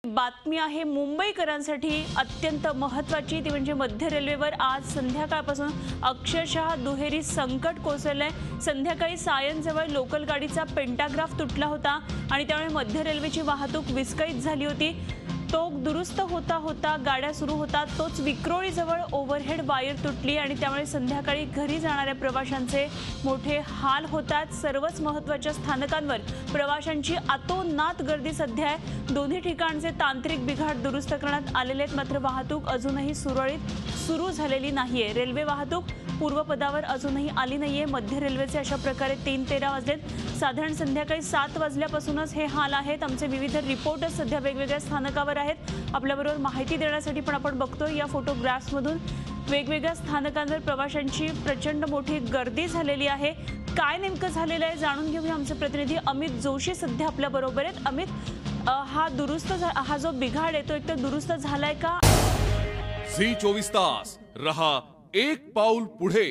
बातमी आहे मुंबईकरांसाठी अत्यंत महत्त्वाची, ती म्हणजे मध्य रेल्वेवर आज संध्याकाळपासून अक्षरशः दुहेरी संकट कोसळलंय। संध्याकाळी सायंजवळ लोकल गाडीचा पेंटाग्राफ तुटला होता आणि त्यामुळे मध्य रेल्वेची वाहतूक विस्कळीत झाली होती। तो दुरुस्त होता गाड्या सुरू होतात तोच विक्रोळीजवळ ओव्हरहेड वायर तुटली आणि त्यामुळे संध्याकाळी घरी जाणाऱ्या प्रवाशांचे मोठे हाल होतात। सर्वच महत्त्वाच्या स्थानकांवर प्रवाशांची अतोनात गर्दी सध्या आहे। दोन्ही ठिकाणचे तांत्रिक बिघाड दुरुस्त करण्यात आलेले आहेत, मात्र वाहतूक अजूनही सुरळीत सुरू झालेली नाहीये। रेल्वे वाहतूक पूर्वपदावर अजूनही आली नाहीये। मध्य रेल्वेचे अशा प्रकारे 3:13 वाजलेत। साधारण संध्याकाळी 7 वाजल्यापासूनच हे हाल आहेत। आमचे विविध रिपोर्टर्स सध्या वेगवेगळ्या स्थानकावर आहेत। आपल्याबरोबर माहिती देण्यासाठी पण आपण बघतोय या फोटोग्राफ्समधून वेगवेगळ्या स्थानकांवर प्रवाशांची प्रचंड मोठी गर्दी झालेली आहे। काय नेमकं झालेलं आहे जाणून घेऊया। आमचे प्रतिनिधी अमित जोशी सध्या आपल्या बरोबर आहेत। अमित, हा जो बिघाड आहे तो एकतर दुरुस्त झालाय का? झी 24 तास रहा एक पाऊल पुढे।